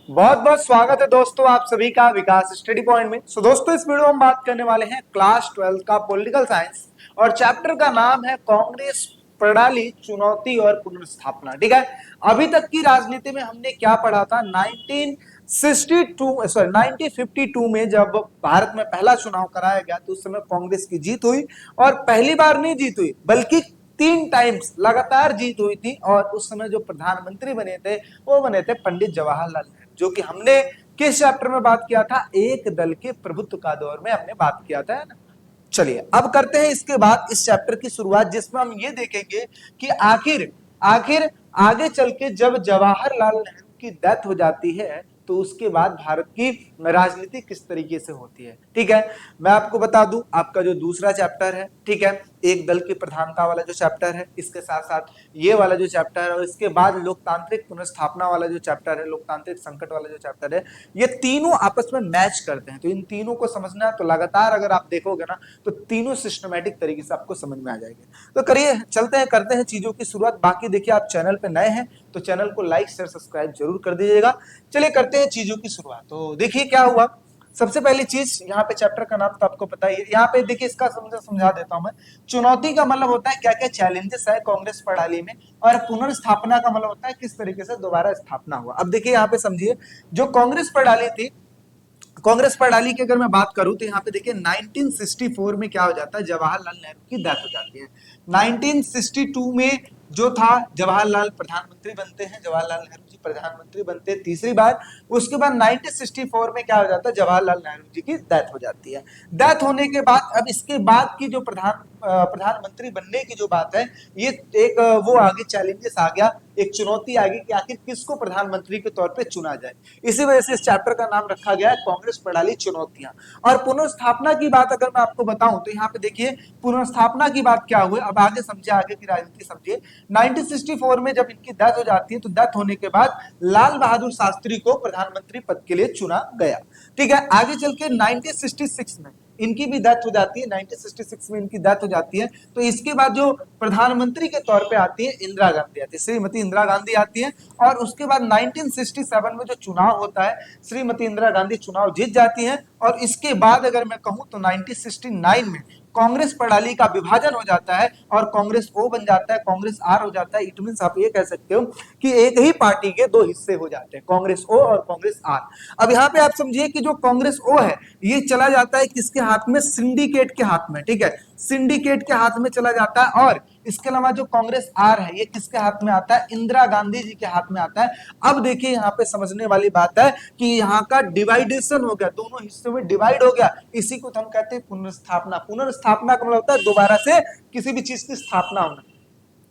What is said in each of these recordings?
बहुत बहुत स्वागत है दोस्तों आप सभी का विकास स्टडी पॉइंट में। दोस्तों इस वीडियो में हम बात करने वाले हैं क्लास 12 का पॉलिटिकल साइंस और चैप्टर का नाम है कांग्रेस प्रणाली चुनौती और पुनर्स्थापना। ठीक है, अभी तक की राजनीति में हमने क्या पढ़ा था? 1952 में जब भारत में पहला चुनाव कराया गया तो उस समय कांग्रेस की जीत हुई और पहली बार नहीं जीत हुई बल्कि 3 टाइम्स लगातार जीत हुई थी। और उस समय जो प्रधानमंत्री बने थे वो बने थे पंडित जवाहरलाल नेहरू, जो कि हमने किस चैप्टर में बात किया था? एक दल के प्रभुत्व का दौर में हमने बात किया था, है ना। चलिए अब करते हैं इसके बाद इस चैप्टर की शुरुआत, जिसमें हम ये देखेंगे कि आखिर आखिर आगे चल के जब जवाहरलाल नेहरू की डेथ हो जाती है तो उसके बाद भारत की राजनीति किस तरीके से होती है। ठीक है, मैं आपको बता दूं, आपका जो दूसरा चैप्टर है, ठीक है, एक दल की प्रधानता वाला जो चैप्टर है, इसके साथ साथ ये वाला जो चैप्टर है और इसके बाद लोकतांत्रिक पुनर्स्थापना वाला जो चैप्टर है, लोकतांत्रिक संकट वाला जो चैप्टर है, ये तीनों आपस में मैच करते हैं। तो इन तीनों को समझना है तो लगातार अगर आप देखोगे ना तो तीनों सिस्टमेटिक तरीके से आपको समझ में आ जाएंगे। तो करिए चलते हैं, करते हैं चीजों की शुरुआत। बाकी देखिए, आप चैनल पे नए हैं तो चैनल को लाइक शेयर सब्सक्राइब जरूर कर दीजिएगा। चलिए करते हैं चीजों की शुरुआत। तो देखिए क्या हुआ। सबसे पहली चीज, यहाँ पे चैप्टर का नाम तो आपको पता ही है। यहाँ पे देखिए इसका समझा देता हूं मैं। चुनौती का मतलब होता है क्या क्या चैलेंजेस है कांग्रेस प्रणाली में, और पुनर्स्थापना का मतलब होता है किस तरीके से दोबारा स्थापना हुआ। अब देखिए यहाँ पे समझिए, जो कांग्रेस प्रणाली थी, कांग्रेस प्रणाली की अगर मैं बात करूं तो यहाँ पे देखिए 1964 में क्या हो जाता है? जवाहरलाल नेहरू की डेथ हो जाती है। 1962 में जो था जवाहरलाल प्रधानमंत्री बनते हैं, जवाहरलाल नेहरू जी प्रधानमंत्री बनते हैं तीसरी बार। उसके बाद 1964 में क्या हो जाता है? जवाहरलाल नेहरू जी की डेथ हो जाती है। डेथ होने के बाद अब इसके बाद की जो प्रधानमंत्री बनने की जो बात है, ये एक वो आगे चैलेंजेस आ गया, एक चुनौती आ गई कि आखिर किसको प्रधानमंत्री के तौर पे चुना जाए। इसी वजह से इस चैप्टर का नाम रखा गया है कांग्रेस प्रणाली चुनौतियां। और पुनर्स्थापना की बात अगर मैं आपको बताऊं तो यहाँ पे देखिए पुनर्स्थापना की बात क्या हुई। अब आगे समझिए, आगे की राजनीति समझिए। 1964 में जब इनकी डेथ हो जाती है तो डेथ होने के बाद लाल बहादुर शास्त्री को प्रधानमंत्री पद के लिए चुना गया। ठीक है, आगे चल के 1966 में इनकी भी डेथ हो जाती है। 1966 में इनकी डेथ हो जाती है तो इसके बाद जो प्रधानमंत्री के तौर पे आती है इंदिरा गांधी आती है, श्रीमती इंदिरा गांधी आती है। और उसके बाद 1967 में जो चुनाव होता है, श्रीमती इंदिरा गांधी चुनाव जीत जाती है। और इसके बाद अगर मैं कहूं तो 1969 में कांग्रेस प्रणाली का विभाजन हो जाता है और कांग्रेस ओ बन जाता है, कांग्रेस आर हो जाता है। इट मींस आप ये कह सकते हो कि एक ही पार्टी के दो हिस्से हो जाते हैं, कांग्रेस ओ और कांग्रेस आर। अब यहाँ पे आप समझिए कि जो कांग्रेस ओ है ये चला जाता है किसके हाथ में? सिंडिकेट के हाथ में। ठीक है, सिंडिकेट के हाथ में चला जाता है। और इसके अलावा जो कांग्रेस आर है ये किसके हाथ में आता है? इंदिरा गांधी जी के हाथ में आता है। अब देखिए यहाँ पे समझने वाली बात है कि यहाँ का डिवाइडेशन हो गया, दोनों हिस्सों में डिवाइड हो गया। इसी को तो हम कहते हैं पुनर्स्थापना। पुनर्स्थापना का मतलब होता है दोबारा से किसी भी चीज की स्थापना होना।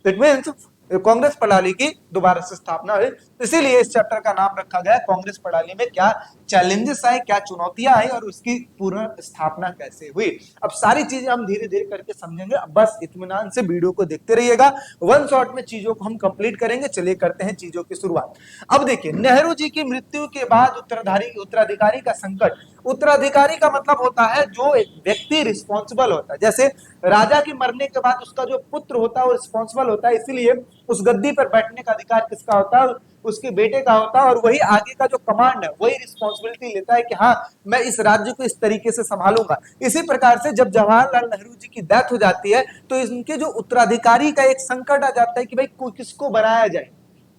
इट मीन्स कांग्रेस प्रणाली की दोबारा से स्थापना हुई। इसीलिए इस चैप्टर का नाम रखा गया कांग्रेस प्रणाली में क्या चैलेंजेस आए, क्या चुनौतियां आई और उसकी पूर्ण स्थापना कैसे हुई। अब सारी चीजें हम धीरे धीरे करके समझेंगे। अब बस इत्मीनान से वीडियो को देखते रहिएगा, वन शॉट में चीजों को हम कंप्लीट करेंगे। चलिए करते हैं चीजों की शुरुआत। अब देखिए, नेहरू जी की मृत्यु के बाद उत्तराधिकारी का संकट। उत्तराधिकारी का मतलब होता है जो एक व्यक्ति रिस्पॉन्सिबल होता है। जैसे राजा के मरने के बाद उसका जो पुत्र होता है वो रिस्पॉन्सिबल होता है, इसीलिए उस गद्दी पर बैठने का अधिकार किसका होता है? उसके बेटे का होता है। और वही आगे का जो कमांड है वही रिस्पॉन्सिबिलिटी लेता है कि हाँ मैं इस राज्य को इस तरीके से संभालूंगा। इसी प्रकार से जब जवाहरलाल नेहरू जी की डेथ हो जाती है तो इनके जो उत्तराधिकारी का एक संकट आ जाता है कि भाई किसको बनाया जाए।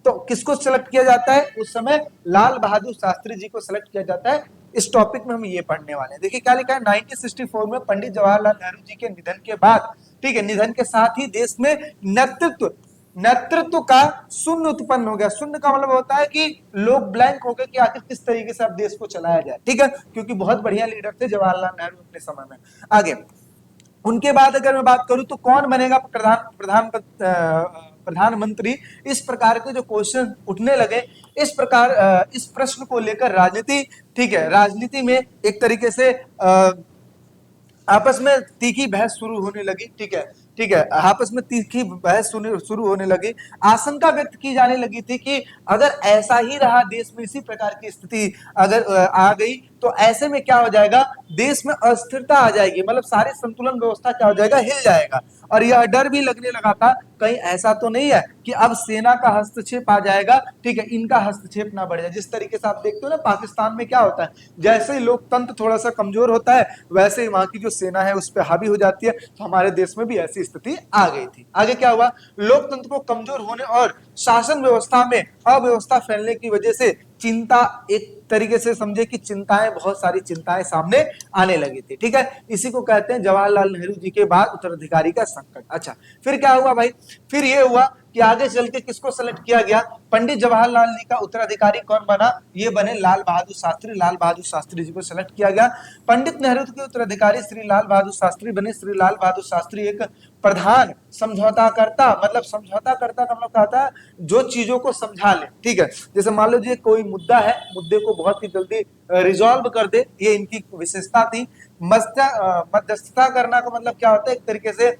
तो किसको सेलेक्ट किया जाता है? उस समय लाल बहादुर शास्त्री जी को सेलेक्ट किया जाता है। इस टॉपिक में हम ये पढ़ने वाले हैं। देखिए क्या लिखा है, 1964 में पंडित जवाहरलाल नेहरू जी के निधन के बाद, ठीक है, निधन के साथ ही देश में नेतृत्व नेतृत्व का शून्य उत्पन्न हो गया। शून्य का मतलब होता है कि लोग ब्लैंक हो गए कि आखिर किस तरीके से अब देश को चलाया जाए। ठीक है, क्योंकि बहुत बढ़िया लीडर थे जवाहरलाल नेहरू अपने समय में। आगे उनके बाद अगर मैं बात करूं तो कौन बनेगा प्रधानमंत्री, इस प्रकार के जो क्वेश्चन उठने लगे। इस प्रकार इस प्रश्न को लेकर राजनीति, ठीक है, राजनीति में एक तरीके से आपस में तीखी बहस शुरू होने लगी। ठीक है, ठीक है, आपस में तीखी बहस शुरू होने लगी। आशंका व्यक्त की जाने लगी थी कि अगर ऐसा ही रहा, देश में इसी प्रकार की स्थिति अगर आ गई तो ऐसे में क्या हो जाएगा? देश में अस्थिरता आ जाएगी, मतलब सारी संतुलन व्यवस्था क्या हो जाएगा? हिल जाएगा। और यह डर भी लगने लगा था कहीं ऐसा तो नहीं है कि अब सेना का हस्तक्षेप आ जाएगा, ठीक है, इनका हस्तक्षेप ना बढ़ जाए। जिस तरीके से आप देखते हो ना पाकिस्तान में क्या होता है, जैसे ही लोकतंत्र थोड़ा सा कमजोर होता है वैसे ही वहां की जो सेना है उस पर हावी हो जाती है। तो हमारे देश में भी ऐसी स्थिति आ गई थी। आगे क्या हुआ, लोकतंत्र को कमजोर होने और शासन व्यवस्था में अव्यवस्था फैलने की वजह से चिंता, एक तरीके से समझे कि चिंताएं, बहुत सारी चिंताएं सामने आने लगी थी, ठीक है। इसी को कहते हैं जवाहरलाल नेहरू जी के बाद उत्तराधिकारी का संकट। अच्छा, फिर क्या हुआ भाई, फिर ये हुआ कि आगे चल के किसको सेलेक्ट किया गया, पंडित जवाहरलाल जी का उत्तराधिकारी कौन बना, ये बने लाल बहादुर शास्त्री। लाल बहादुर शास्त्री जी को सेलेक्ट किया गया। पंडित नेहरू के उत्तराधिकारी श्री लाल बहादुर शास्त्री बने। श्री लाल बहादुर शास्त्री एक प्रधान समझौता करता, मतलब समझौता करता का मतलब कहता है जो चीजों को समझा ले, ठीक है। जैसे मान लीजिए कोई मुद्दा है, मुद्दे को बहुत ही जल्दी रिजॉल्व कर दे, ये इनकी विशेषता थी। मध्यस्थता करना का मतलब क्या होता है, एक तरीके से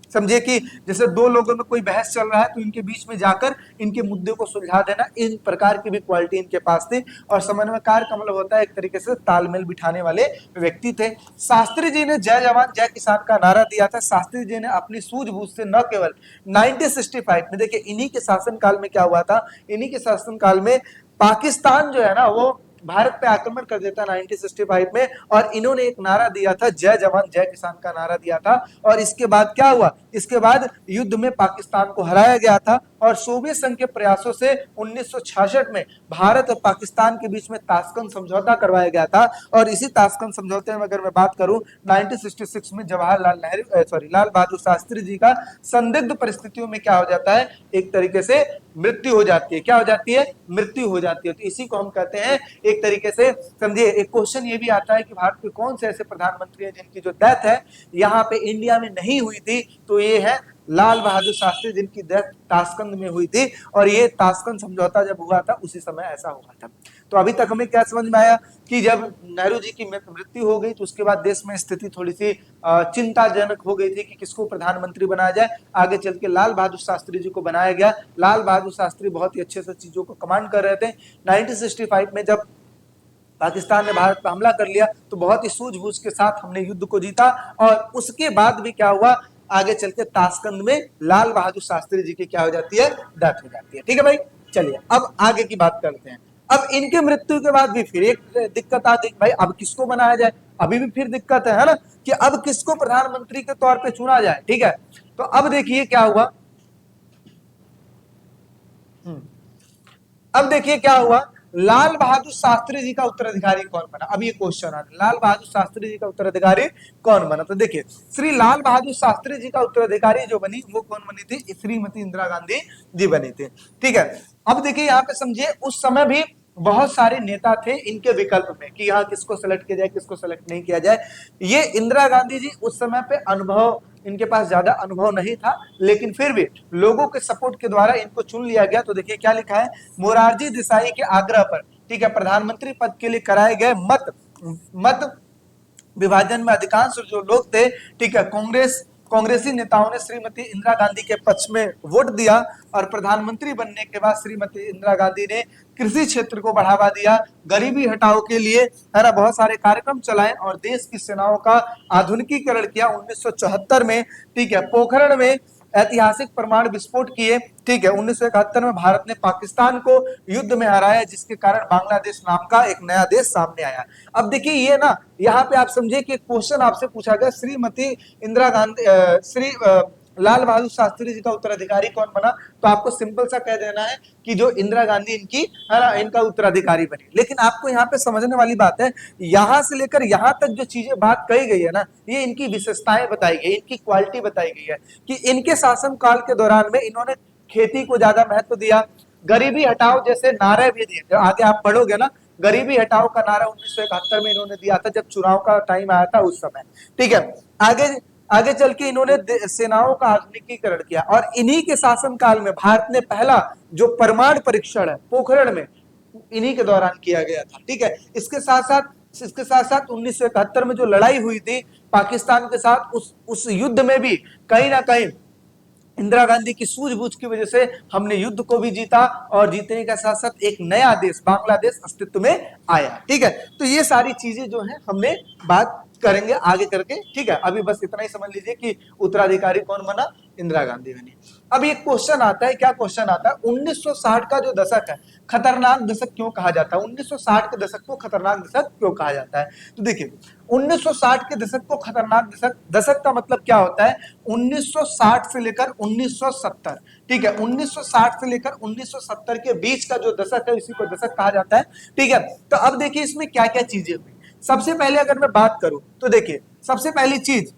समझिए कि जैसे दो लोगों में कोई बहस चल रहा है तो इनके बीच में जाकर इनके मुद्दे को सुलझा देना, इन प्रकार की भी क्वालिटी इनके पास थी। और समन्वयकार का मतलब होता है एक तरीके से तालमेल बिठाने वाले व्यक्ति थे। शास्त्री जी ने जय जवान जय किसान का नारा दिया था। शास्त्री जी ने अपनी सूझबूझ से न केवल 1965 में, देखिए इन्हीं के शासनकाल में क्या हुआ था, इन्हीं के शासनकाल में पाकिस्तान जो है ना वो भारत पे आक्रमण कर देता 1965 में, और इन्होंने एक नारा दिया था जय जवान जय किसान का नारा दिया था। और इसके बाद क्या हुआ, इसके बाद युद्ध में पाकिस्तान को हराया गया था और सोवियत संघ के प्रयासों से 1966 में भारत और पाकिस्तान के बीच में ताशकंद समझौता करवाया गया था। और इसी ताशकंद समझौते में अगर मैं बात करूं 1966 में जवाहरलाल नेहरू लाल बहादुर शास्त्री जी का संदिग्ध परिस्थितियों में क्या हो जाता है, एक तरीके से मृत्यु हो जाती है। क्या हो जाती है, मृत्यु हो जाती है। तो इसी को हम कहते हैं एक तरीके से समझिए। एक क्वेश्चन ये भी आता है कि भारत के कौन से ऐसे प्रधानमंत्री हैं जिनकी जो डेथ है यहाँ पे इंडिया में नहीं हुई थी, तो ये है लाल बहादुर शास्त्री जिनकी डेथ ताशकंद में हुई थी। और ये ताशकंद समझौता जब हुआ था उसी समय ऐसा हुआ था। तो अभी तक हमें क्या समझ में आया कि जब नेहरू जी की मृत्यु हो गई तो उसके बाद देश में स्थिति थोड़ी सी चिंताजनक हो गई थी कि किसको प्रधानमंत्री बनाया जाए। आगे चल के लाल बहादुर शास्त्री जी को बनाया गया। लाल बहादुर शास्त्री बहुत ही अच्छे से चीजों को कमांड कर रहे थे। 1965 में जब पाकिस्तान ने भारत पर हमला कर लिया तो बहुत ही सूझबूझ के साथ हमने युद्ध को जीता। और उसके बाद भी क्या हुआ, आगे चल के ताशकंद में लाल बहादुर शास्त्री जी की क्या हो जाती है, डेथ हो जाती है। ठीक है भाई, चलिए अब आगे की बात करते हैं। अब इनके मृत्यु के बाद भी फिर एक दिक्कत आ गई भाई, अब किसको बनाया जाए। अभी भी फिर दिक्कत है ना, कि अब किसको प्रधानमंत्री के तौर पे चुना जाए। ठीक है, तो अब देखिए क्या हुआ, अब देखिए क्या हुआ, लाल बहादुर शास्त्री जी का उत्तराधिकारी कौन बना। अब ये क्वेश्चन आता है, लाल बहादुर शास्त्री जी का उत्तराधिकारी कौन बना। तो देखिए श्री लाल बहादुर शास्त्री जी का उत्तराधिकारी जो बनी वो कौन बनी थी, श्रीमती इंदिरा गांधी जी बनी थी। ठीक है, अब देखिए यहाँ पे समझिए उस समय भी बहुत सारे नेता थे इनके विकल्प में कि यहाँ किसको सेलेक्ट किया जाए किसको सेलेक्ट नहीं किया जाए। ये इंदिरा गांधी जी उस समय पे अनुभव, इनके पास ज्यादा अनुभव नहीं था, लेकिन फिर भी लोगों के सपोर्ट के द्वारा इनको चुन लिया गया। तो देखिए क्या लिखा है, मोरारजी देसाई के आग्रह पर, ठीक है, प्रधानमंत्री पद के लिए कराए गए मत विभाजन में अधिकांश जो लोग थे, ठीक है, कांग्रेसी नेताओं ने श्रीमती इंदिरा गांधी के पक्ष में वोट दिया। और प्रधानमंत्री बनने के बाद श्रीमती इंदिरा गांधी ने कृषि क्षेत्र को बढ़ावा दिया, गरीबी हटाओ के लिए है ना बहुत सारे कार्यक्रम चलाए और देश की सेनाओं का आधुनिकीकरण किया। 1974 में, ठीक है, पोखरण में ऐतिहासिक परमाणु विस्फोट किए। ठीक है, 1971 में भारत ने पाकिस्तान को युद्ध में हराया, जिसके कारण बांग्लादेश नाम का एक नया देश सामने आया। अब देखिए ये ना, यहाँ पे आप समझिए कि क्वेश्चन आपसे पूछा गया श्रीमती इंदिरा गांधी लाल बहादुर शास्त्री जी का उत्तराधिकारी कौन बना, तो आपको सिंपल सा कह देना है कि जो इंदिरा गांधी इनकी है ना इनका उत्तराधिकारी बनी। लेकिन आपको यहाँ पे समझने वाली बात है, यहां से लेकर यहां तक जो चीजें बात कही गई है ना, ये इनकी विशेषताएं बताई गई, इनकी क्वालिटी बताई गई है कि इनके शासन काल के दौरान में इन्होंने खेती को ज्यादा महत्व दिया, गरीबी हटाओ जैसे नारे भी दिए। जो आगे आप पढ़ोगे ना, गरीबी हटाओ का नारा 1971 में इन्होंने दिया था जब चुनाव का टाइम आया था उस समय। ठीक है, आगे चल के इन्होंने सेनाओं का आधुनिकीकरण किया। और इन्हीं के शासनकाल में भारत ने पहला जो परमाणु परीक्षण है पोखरण में इन्हीं के दौरान किया गया था। ठीक है, इसके साथ साथ 1971 में जो लड़ाई हुई थी पाकिस्तान के साथ, उस युद्ध में भी कहीं ना कहीं इंदिरा गांधी की सूझबूझ की वजह से हमने युद्ध को भी जीता और जीतने के साथ साथ एक नया देश बांग्लादेश अस्तित्व में आया। ठीक है, तो ये सारी चीजें जो है हमने बात करेंगे आगे करके, ठीक है। अभी बस इतना ही समझ लीजिए कि उत्तराधिकारी कौन बना, इंदिरा गांधी बनी। अब एक क्वेश्चन आता है, क्या क्वेश्चन आता है, 1960 का जो दशक है खतरनाक दशक क्यों कहा जाता है, 1960 के दशक को खतरनाक दशक क्यों कहा जाता है। तो देखिए 1960 के दशक को खतरनाक दशक, दशक का मतलब क्या होता है, 1960 से लेकर 1970, ठीक है, 1960 से लेकर 1970 के बीच का जो दशक है इसी को दशक कहा जाता है, ठीक है। तो अब देखिए इसमें क्या क्या चीजें हुई। सबसे पहले अगर मैं बात करूं तो देखिए सबसे पहली चीज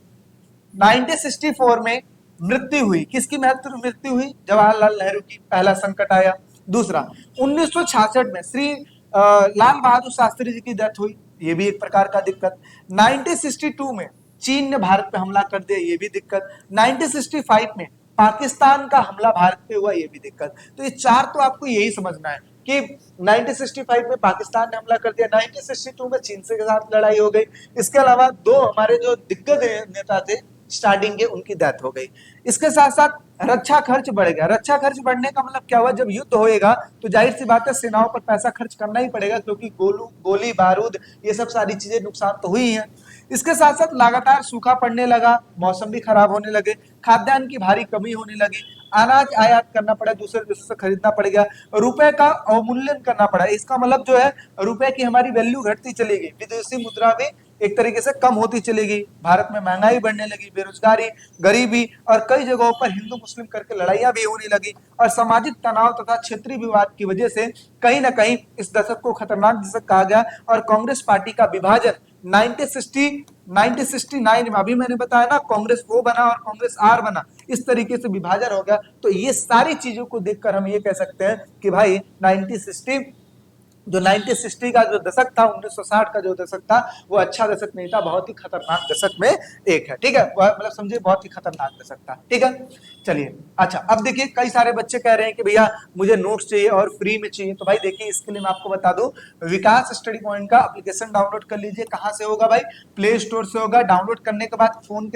1964 में मृत्यु हुई, किसकी मृत्यु हुई, जवाहरलाल नेहरू की, पहला संकट आया। दूसरा 1966 में श्री लाल बहादुर शास्त्री जी की डेथ हुई, ये भी एक प्रकार का दिक्कत। 1962 में चीन ने भारत पे हमला कर दिया, ये भी दिक्कत। 1965 में पाकिस्तान का हमला भारत पे हुआ, ये भी दिक्कत। तो ये चार तो आपको यही समझना है कि 1965 में पाकिस्तान ने हमला कर दिया, 1962 में चीन के साथ लड़ाई हो गई, इसके अलावा दो हमारे जो दिग्गज नेता थे स्टार्टिंग के उनकी डेथ हो गई। इसके साथ साथ रक्षा खर्च बढ़ गया। रक्षा खर्च बढ़ने का मतलब क्या हुआ, जब युद्ध होएगा तो जाहिर सी बात है सेनाओं पर पैसा खर्च करना ही पड़ेगा, क्योंकि गोली बारूद ये सब सारी चीजें नुकसान तो हुई हैं। इसके साथ साथ लगातार सूखा पड़ने लगा, मौसम भी खराब होने लगे, खाद्यान्न की भारी कमी होने लगी, अनाज आयात करना पड़ा, दूसरे देशों से खरीदना पड़ गया, रुपए का अवमूल्यन करना पड़ा। इसका मतलब जो है रुपए की हमारी वैल्यू घटती चली गई, विदेशी मुद्रा भी एक तरीके से कम होती चली गई, भारत में महंगाई बढ़ने लगी, बेरोजगारी, गरीबी और कई जगहों पर हिंदू मुस्लिम करके लड़ाइयां भी होने लगी, और सामाजिक तनाव तथा क्षेत्रीय विवाद की वजह से कहीं ना कहीं इस दशक को खतरनाक दशक कहा गया। और कांग्रेस पार्टी का विभाजन 1969 में, अभी मैंने बताया ना, कांग्रेस ओ बना और कांग्रेस आर बना, इस तरीके से विभाजन हो गया। तो ये सारी चीजों को देखकर हम ये कह सकते हैं कि भाई 1960 का जो दशक था, 1960 का जो दशक था वो अच्छा दशक नहीं था, बहुत ही खतरनाक दशक में एक है, ठीक है, मतलब समझिए बहुत ही खतरनाक दशक था, ठीक है। चलिए अच्छा, अब देखिए कई सारे बच्चे कह रहे हैं कि भैया मुझे नोट्स चाहिए और फ्री में चाहिए। तो भाई देखिए इसके लिए मैं आपको बता दूं, विकास स्टडी पॉइंट का एप्लीकेशन डाउनलोड कर लीजिए। कहां से होगा भाई, प्ले स्टोर से होगा। डाउनलोड करने के बाद फोन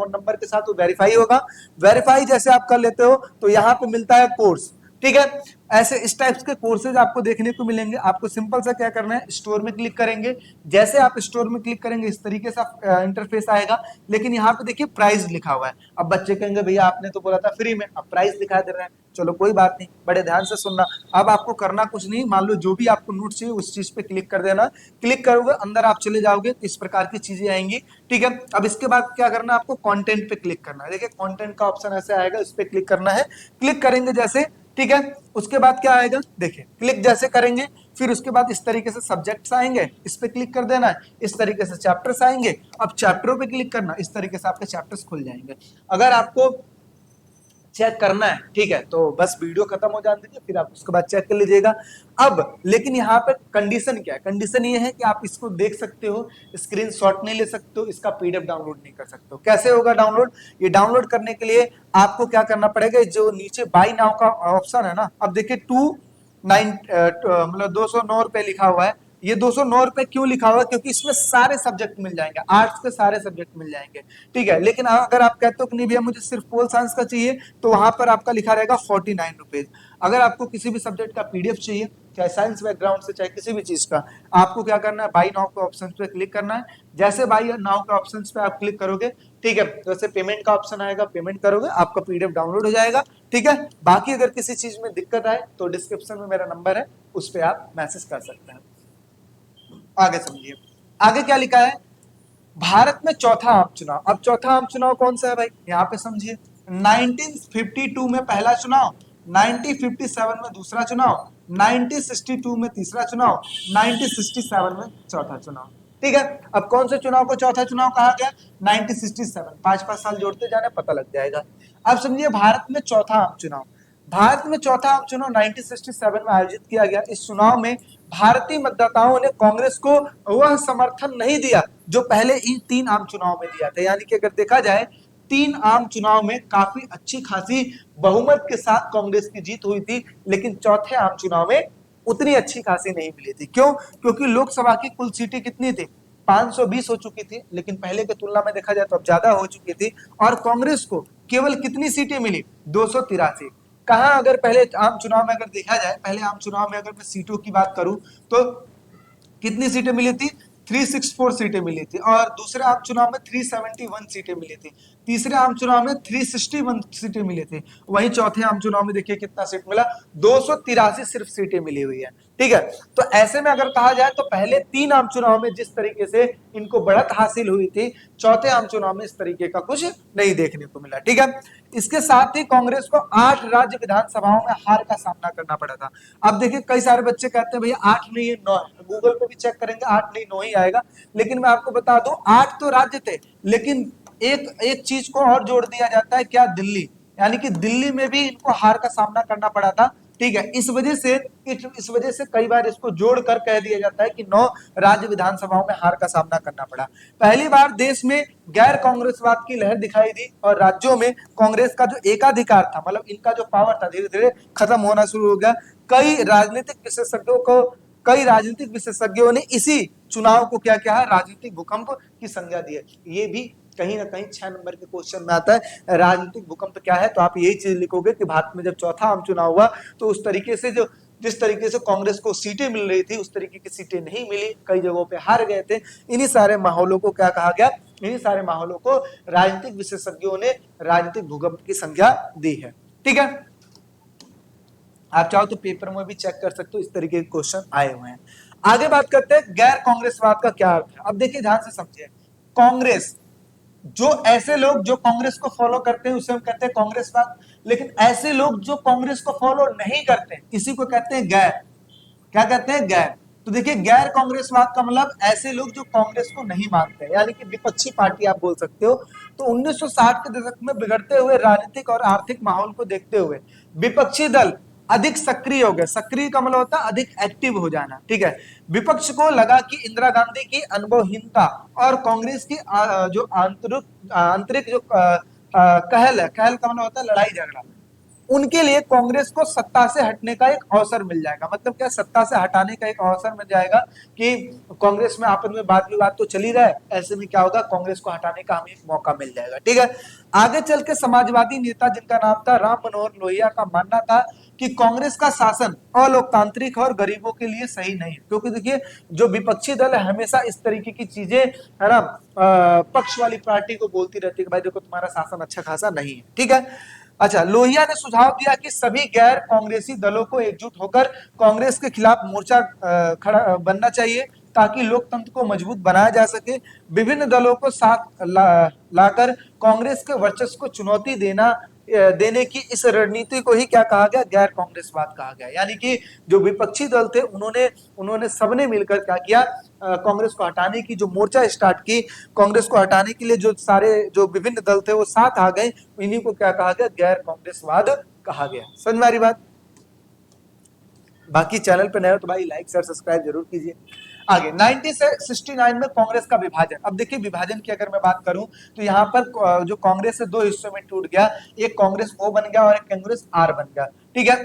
नंबर के साथ वो वेरीफाई होगा। वेरीफाई जैसे आप कर लेते हो तो यहाँ पे मिलता है कोर्स, ठीक है। ऐसे इस टाइप्स के कोर्सेज आपको देखने को मिलेंगे। आपको सिंपल सा क्या करना है, स्टोर में क्लिक करेंगे। जैसे आप स्टोर में क्लिक करेंगे इस तरीके से इंटरफेस आएगा, लेकिन यहाँ पे देखिए प्राइस लिखा हुआ है। अब बच्चे कहेंगे भैया आपने तो बोला था फ्री में, अब प्राइस दिखा दे रहे हैं। चलो कोई बात नहीं, बड़े ध्यान से सुनना। अब आपको करना कुछ नहीं, मान लो जो भी आपको नोट चाहिए उस चीज पे क्लिक कर देना। क्लिक करोगे अंदर आप चले जाओगे तो इस प्रकार की चीजें आएंगी, ठीक है। अब इसके बाद क्या करना है, आपको कंटेंट पे क्लिक करना है। देखिए कंटेंट का ऑप्शन ऐसे आएगा, इस पे क्लिक करना है। क्लिक करेंगे जैसे, ठीक है, उसके बाद क्या आएगा, देखिए क्लिक जैसे करेंगे फिर उसके बाद इस तरीके से सब्जेक्ट्स आएंगे, इस पे क्लिक कर देना है। इस तरीके से चैप्टर्स आएंगे, अब चैप्टरों पे क्लिक करना, इस तरीके से आपके चैप्टर्स खुल जाएंगे। अगर आपको चेक करना है, ठीक है, तो बस वीडियो खत्म हो जाने दीजिए, फिर आप उसके बाद चेक कर लीजिएगा। अब लेकिन यहाँ पे कंडीशन क्या है, कंडीशन ये है कि आप इसको देख सकते हो, स्क्रीनशॉट नहीं ले सकते हो, इसका पीडीएफ डाउनलोड नहीं कर सकते हो। कैसे होगा डाउनलोड, ये डाउनलोड करने के लिए आपको क्या करना पड़ेगा, जो नीचे बाय नाउ का ऑप्शन है ना, अब देखिए 209 रुपए लिखा हुआ है। ये 209 रुपए क्यों लिखा हुआ है, क्योंकि इसमें सारे सब्जेक्ट मिल जाएंगे, आर्ट्स के सारे सब्जेक्ट मिल जाएंगे, ठीक है। लेकिन अगर आप कहते हो कि नहीं भैया मुझे सिर्फ पोल साइंस का चाहिए, तो वहां पर आपका लिखा रहेगा 49 रुपीज। अगर आपको किसी भी सब्जेक्ट का पीडीएफ चाहिए, चाहे साइंस बैकग्राउंड से चाहे किसी भी चीज का, आपको क्या करना है, बाई नाउ के ऑप्शन पे क्लिक करना है। जैसे बाई नाउ के ऑप्शन पे आप क्लिक करोगे, ठीक है, वैसे पेमेंट का ऑप्शन आएगा, पेमेंट करोगे आपका पीडीएफ डाउनलोड हो जाएगा, ठीक है। बाकी अगर किसी चीज में दिक्कत आए तो डिस्क्रिप्शन में मेरा नंबर है, उस पर आप मैसेज कर सकते हैं। आगे समझिए, आगे क्या लिखा है, भारत में चौथा आम चुनाव। अब चौथा आम चुनाव कौन सा है भाई, यहाँ पे समझिए, 1952 में पहला चुनाव, 1957 में दूसरा चुनाव, 1962 में तीसरा चुनाव, 1967 में चौथा चुनाव, ठीक है। अब कौन से चुनाव को चौथा चुनाव कहा गया, 1967, 5-5 साल जोड़ते जाने पता लग जाएगा। अब समझिए भारत में चौथा आम चुनाव, भारत में चौथा आम चुनाव 1967 में आयोजित किया गया। इस चुनाव में भारतीय मतदाताओं ने कांग्रेस को वह समर्थन नहीं दिया जो पहले इन 3 आम चुनाव में दिया था। यानी कि अगर देखा जाए 3 आम चुनाव में काफी अच्छी खासी बहुमत के साथ कांग्रेस की जीत हुई थी, लेकिन चौथे आम चुनाव में उतनी अच्छी खासी नहीं मिली थी। क्यों, क्योंकि लोकसभा की कुल सीटें कितनी थी, 520 हो चुकी थी, लेकिन पहले की तुलना में देखा जाए तो अब ज्यादा हो चुकी थी। और कांग्रेस को केवल कितनी सीटें मिली, 283। कहा, अगर पहले आम चुनाव में अगर देखा जाए, पहले आम चुनाव में अगर मैं सीटों की बात करूं तो कितनी सीटें मिली थी, 364 सीटें मिली थी, और दूसरे आम चुनाव में 371 सीटें मिली थी, तीसरे आम चुनाव में 361 सीटें मिली थी, वहीं चौथे आम चुनाव में देखिए कितना सीट मिला, 283 सिर्फ सीटें मिली हुई है। ठीक है, तो ऐसे में अगर कहा जाए तो पहले 3 आम चुनाव में जिस तरीके से इनको बढ़त हासिल हुई थी, चौथे आम चुनाव में इस तरीके का कुछ नहीं देखने को मिला। ठीक है, इसके साथ ही कांग्रेस को 8 राज्य विधानसभाओं में हार का सामना करना पड़ा था। अब देखिए कई सारे बच्चे कहते हैं भैया 8 नहीं है 9 है, गूगल पे भी चेक करेंगे 8 नहीं 9 ही आएगा, लेकिन मैं आपको बता दूं 8 तो राज्य थे, लेकिन एक चीज को और जोड़ दिया जाता है, क्या, दिल्ली, यानी कि दिल्ली में भी इनको हार का सामना करना पड़ा था। ठीक है, इस वजह से कई बार इसको जोड़कर कह दिया जाता है कि 9 राज्य विधानसभाओं में हार का सामना करना पड़ा। पहली बार देश में गैर कांग्रेसवाद की लहर दिखाई दी और राज्यों में कांग्रेस का जो एकाधिकार था, मतलब इनका जो पावर था, धीरे धीरे खत्म होना शुरू हो गया। कई राजनीतिक विशेषज्ञों ने इसी चुनाव को क्या किया है, राजनीतिक भूकंप की संज्ञा दी है। ये भी कहीं ना कहीं 6 नंबर के क्वेश्चन में आता है, राजनीतिक भूकंप क्या है, तो आप यही चीज लिखोगे कि भारत में जब चौथा आम चुनाव हुआ तो उस तरीके से जिस तरीके से कांग्रेस को सीटें मिल रही थी उस तरीके की सीटें नहीं मिली, कई जगहों पे हार गए थे। इन्हीं सारे माहौलों को क्या कहा गया, इन्हीं सारे माहौलों को राजनीतिक विशेषज्ञों ने राजनीतिक भूकंप की संज्ञा दी है। ठीक है, आप चाहो तो पेपर में भी चेक कर सकते हो, इस तरीके के क्वेश्चन आए हुए हैं। आगे बात करते हैं गैर कांग्रेसवाद का क्या अर्थ है। अब देखिए ध्यान से समझिए, कांग्रेस, जो ऐसे लोग जो कांग्रेस को फॉलो करते हैं उसे हम कहते हैं कांग्रेसवाद, लेकिन ऐसे लोग जो कांग्रेस को फॉलो नहीं करते इसी को कहते हैं गैर। क्या कहते हैं, गैर। तो देखिए गैर कांग्रेसवाद का मतलब ऐसे लोग जो कांग्रेस को नहीं मानते, यानी कि विपक्षी पार्टी आप बोल सकते हो। तो 1960 के दशक में बिगड़ते हुए राजनीतिक और आर्थिक माहौल को देखते हुए विपक्षी दल अधिक सक्रिय हो गए। सक्रिय का मतलब होता है अधिक एक्टिव हो जाना। ठीक है, विपक्ष को लगा कि इंदिरा गांधी की अनुभवहीनता और कांग्रेस की जो आंतरिक जो कहल है, कहल का मतलब होता है लड़ाई झगड़ा, उनके लिए कांग्रेस को सत्ता से हटने का एक अवसर मिल जाएगा। मतलब क्या, सत्ता से हटाने का एक अवसर मिल जाएगा कि कांग्रेस में आपस में वाद विवाद तो चल ही रहा है, ऐसे में क्या होगा, कांग्रेस को हटाने का हमें एक मौका मिल जाएगा। ठीक है, आगे चल के समाजवादी नेता जिनका नाम था राम मनोहर लोहिया का मानना था कि कांग्रेस का शासन अलोकतांत्रिक और गरीबों के लिए सही नहीं है, क्योंकि देखिए जो विपक्षी दल है हमेशा इस तरीके की चीजें, है ना, पक्ष वाली पार्टी को बोलती रहती है कि भाई देखो तुम्हारा शासन अच्छा खासा नहीं है। ठीक है, अच्छा, लोहिया ने सुझाव दिया कि सभी गैर कांग्रेसी दलों को एकजुट होकर कांग्रेस के खिलाफ मोर्चा खड़ा बनना चाहिए ताकि लोकतंत्र को मजबूत बनाया जा सके। विभिन्न दलों को साथ लाकर कांग्रेस के वर्चस्व को चुनौती देने की इस रणनीति को ही क्या कहा गया, गैर कांग्रेसवाद कहा गया। यानी कि जो विपक्षी दल थे उन्होंने सबने मिलकर क्या किया, कांग्रेस को हटाने की जो मोर्चा स्टार्ट की, कांग्रेस को हटाने के लिए जो विभिन्न दल थे वो साथ आ गए, इन्हीं को क्या कहा गया, गैर कांग्रेसवाद कहा गया। समझ में आ रही बात। बाकी चैनल पे नए हो तो भाई लाइक शेयर सब्सक्राइब जरूर कीजिए। आगे 1969 में कांग्रेस का विभाजन। अब देखिए विभाजन की अगर मैं बात करूं तो यहाँ पर जो कांग्रेस है 2 हिस्सों में टूट गया, एक कांग्रेस ओ बन गया और एक कांग्रेस आर बन गया। ठीक है,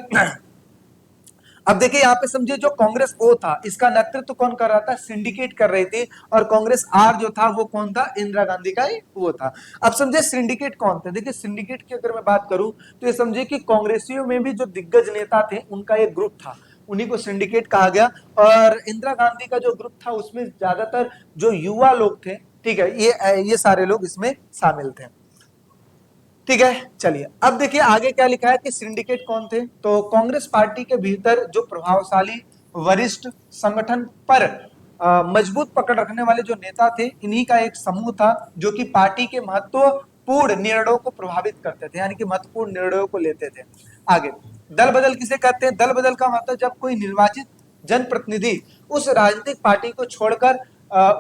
अब देखिए यहाँ पे समझिए जो कांग्रेस ओ था इसका नेतृत्व कौन कर रहा था, सिंडिकेट कर रही थी, और कांग्रेस आर जो था वो कौन था, इंदिरा गांधी का ही वो था। अब समझे सिंडिकेट कौन थे। देखिए सिंडिकेट की अगर मैं बात करूं तो ये समझिए कि कांग्रेसियों में भी जो दिग्गज नेता थे उनका एक ग्रुप था, उन्हीं को सिंडिकेट कहा गया। और इंदिरा गांधी का जो ग्रुप था उसमें ज्यादातर जो युवा लोग थे, ठीक है, ये सारे लोग इसमें शामिल थे। ठीक है, चलिए अब देखिए आगे क्या लिखा है कि सिंडिकेट कौन थे। तो कांग्रेस पार्टी के भीतर जो प्रभावशाली वरिष्ठ संगठन पर मजबूत पकड़ रखने वाले जो नेता थे, इन्हीं का एक समूह था जो कि पार्टी के महत्वपूर्ण निर्णयों को प्रभावित करते थे, यानी कि महत्वपूर्ण निर्णयों को लेते थे। आगे दल बदल किसे कहते हैं, दल बदल का मतलब जब कोई निर्वाचित जनप्रतिनिधि उस राजनीतिक पार्टी को छोड़कर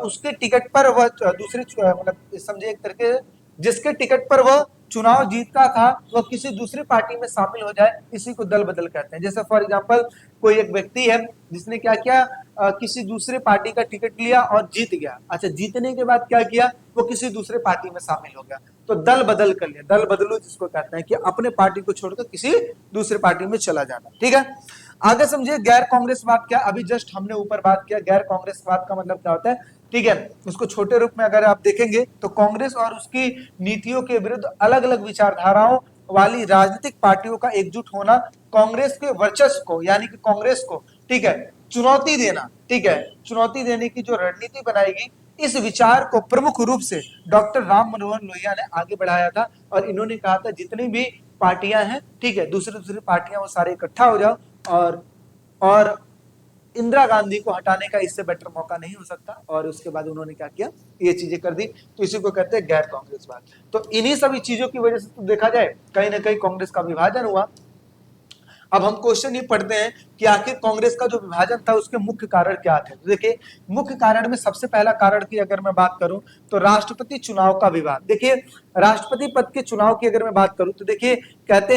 उसके टिकट पर वह दूसरे मतलब समझे एक तरीके जिसके टिकट पर वह चुनाव जीतता था वह किसी दूसरी पार्टी में शामिल हो जाए, इसी को दल बदल कहते हैं। जैसे फॉर एग्जांपल कोई एक व्यक्ति है जिसने क्या किया, किसी दूसरे पार्टी का टिकट लिया और जीत गया। अच्छा, जीतने के बाद क्या किया, वो किसी दूसरे पार्टी में शामिल हो गया, तो दल बदल कर लिया, दल बदलू जिसको कहते हैं कि अपने पार्टी को छोड़कर किसी दूसरे पार्टी में चला जाना। ठीक है, आगे समझिए गैर कांग्रेसवाद क्या, अभी जस्ट हमने ऊपर बात किया गैर कांग्रेसवाद का मतलब क्या होता है। ठीक है, उसको छोटे रूप में अगर आप देखेंगे तो कांग्रेस और उसकी नीतियों के विरुद्ध अलग अलग विचारधाराओं वाली राजनीतिक पार्टियों का एकजुट होना कांग्रेस के वर्चस्व को, यानी कि कांग्रेस को, ठीक है, चुनौती देना, ठीक है, चुनौती देने की जो रणनीति बनाएगी, इस विचार को प्रमुख रूप से डॉक्टर राम मनोहर लोहिया ने आगे बढ़ाया था। और इन्होंने कहा था जितनी भी पार्टियां हैं, ठीक है, दूसरी दूसरी पार्टियां, वो सारे इकट्ठा हो जाओ और इंदिरा गांधी को हटाने का इससे बेटर मौका नहीं हो सकता। और उसके बाद उन्होंने क्या किया, ये चीजें कर दी। तो इसी को कहते हैं गैर कांग्रेसवाद। तो इन्हीं सभी चीजों की वजह से तो देखा जाए कहीं ना कहीं कांग्रेस का विभाजन हुआ। अब हम क्वेश्चन ये पढ़ते हैं कि आखिर कांग्रेस का जो विभाजन था उसके मुख्य कारण क्या थे। तो देखिए, मुख्य कारण में सबसे पहला कारण की अगर मैं बात करूं तो राष्ट्रपति चुनाव का विवाद। देखिए, राष्ट्रपति पद के चुनाव की अगर मैं बात करूं तो देखिए, कहते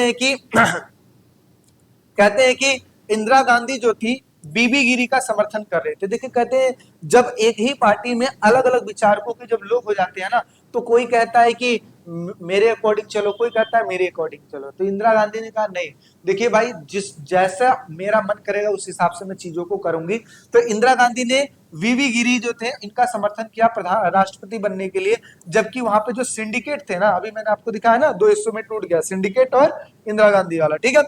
हैं कि इंदिरा गांधी जो थी बीबी गिरी का समर्थन कर रहे थे। देखिए, कहते हैं जब एक ही पार्टी में अलग अलग विचारकों के जब लोग हो जाते हैं ना, तो कोई कहता है कि मेरे अकॉर्डिंग चलो, कोई कहता है मेरे अकॉर्डिंग चलो। तो इंदिरा गांधी ने कहा नहीं, देखिए भाई, जिस जैसा मेरा मन करेगा उस हिसाब से मैं चीजों को करूंगी। तो इंदिरा गांधी ने वीवी गिरी जो थे इनका समर्थन किया प्रधान राष्ट्रपति बनने के लिए। जबकि वहां पे जो सिंडिकेट थे ना, अभी मैंने आपको दिखाया ना, दो हिस्सों में टूट गया, सिंडिकेट और इंदिरा गांधी वाला, ठीक है।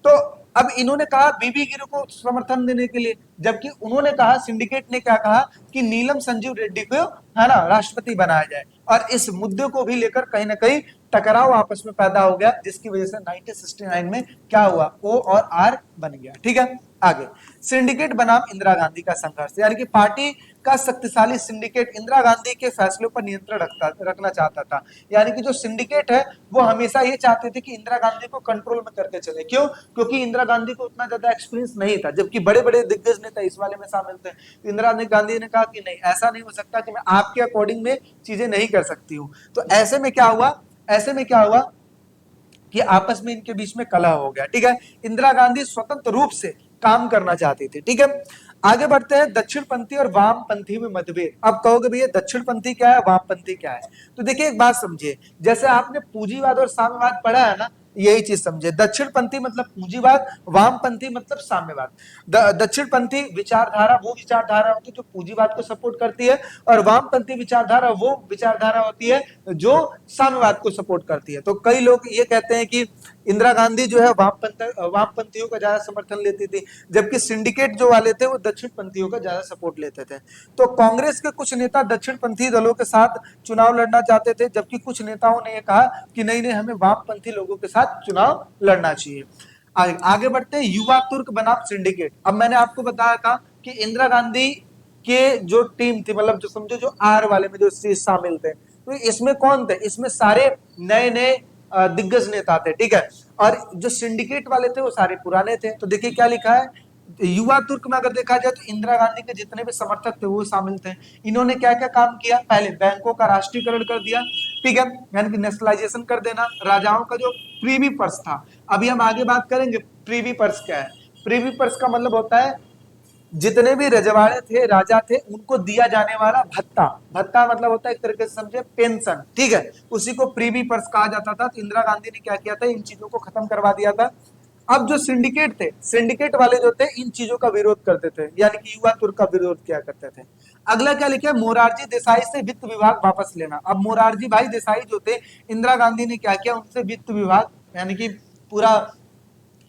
तो अब इन्होंने कहा बीबी गिरी को समर्थन देने के लिए, जबकि उन्होंने कहा, सिंडिकेट ने क्या कहा कि नीलम संजीव रेड्डी को, है ना, राष्ट्रपति बनाया जाए। और इस मुद्दे को भी लेकर कहीं ना कहीं टकराव आपस में पैदा हो गया, जिसकी वजह से 1969 में क्या हुआ, ओ और आर बन गया, ठीक है। आगे, सिंडिकेट बनाम इंदिरा गांधी का संघर्ष, यानी कि पार्टी का शक्तिशाली सिंडिकेट इंदिरा गांधी के फैसलों पर नियंत्रण रखना चाहता था। यानी कि जो सिंडिकेट है वो हमेशा ये चाहते थे कि इंदिरा गांधी को कंट्रोल में करके चले। क्यों? क्योंकि इंदिरा गांधी को उतना ज्यादा एक्सपीरियंस नहीं था, जबकि बड़े बड़े दिग्गज नेता इस वाले में शामिल थे। इंदिरा गांधी ने कहा कि नहीं, ऐसा नहीं हो सकता कि मैं आपके अकॉर्डिंग में चीजें नहीं कर सकती हूँ। तो ऐसे में क्या हुआ कि आपस में इनके बीच में कलह हो गया, ठीक है। इंदिरा गांधी स्वतंत्र रूप से काम करना चाहती थी, ठीक है। आगे बढ़ते हैं, दक्षिणपंथी और वामपंथी में मतभेद। अब कहोगे भैया दक्षिणपंथी क्या है, वामपंथी क्या है? तो देखिए, एक बात समझिए, जैसे आपने पूंजीवाद और साम्यवाद पढ़ा है ना, यही चीज समझे। दक्षिणपंथी मतलब पूंजीवाद, वामपंथी मतलब साम्यवाद। दक्षिणपंथी विचारधारा वो विचारधारा होती है जो पूंजीवाद को सपोर्ट करती है, और वामपंथी विचारधारा वो विचारधारा होती है जो साम्यवाद को सपोर्ट करती है। तो कई लोग ये कहते हैं कि इंदिरा गांधी जो है वामपंथियों का ज्यादा समर्थन लेती थी, जबकि सिंडिकेट जो वाले थे वो दक्षिणपंथियों का ज्यादा सपोर्ट लेते थे। तो कांग्रेस के कुछ नेता दक्षिणपंथी दलों के साथ चुनाव लड़ना चाहते थे, जबकि कुछ नेताओं ने ये कहा कि नहीं, हमें वामपंथी लोगों के साथ चुनाव लड़ना चाहिए। आगे बढ़ते हैं, युवा तुर्क बनाम सिंडिकेट। अब मैंने आपको बताया था कि इंदिरा गांधी के जो टीम थी, मतलब जो समझो जो आर वाले में जो शामिल थे, तो इसमें कौन थे? इसमें सारे नए नए दिग्गज नेता थे, ठीक है। और जो सिंडिकेट वाले थे वो सारे पुराने थे। तो देखिए क्या लिखा है, युवा तुर्क में अगर देखा जाए तो इंदिरा गांधी के जितने भी समर्थक थे वो शामिल थे। इन्होंने क्या क्या काम किया? पहले बैंकों का राष्ट्रीयकरण कर दिया, ठीक है, यानी कि नेशनलाइजेशन कर देना। राजाओं का जो प्रीवी पर्स था, अभी हम आगे बात करेंगे प्रीवी पर्स क्या है। प्रीवी पर्स का मतलब होता है जितने भी रजवाड़े थे, राजा थे, उनको दिया जाने वाला भत्ता। भत्ता मतलब होता है एक तरीके से समझे पेंशन, ठीक है, उसी को प्रीवी पर्स कहा जाता था। तो इंदिरा गांधी ने क्या किया था, इन चीजों को खत्म करवा दिया था। अब जो सिंडिकेट थे, सिंडिकेट वाले जो थे इन चीजों का विरोध करते थे, यानी कि युवा तुर्क का विरोध किया करते थे। अगला क्या लिखा है, मोरारजी देसाई से वित्त विभाग वापस लेना। अब मोरारजी भाई देसाई जो थे, इंदिरा गांधी ने क्या किया, उनसे वित्त विभाग यानी कि पूरा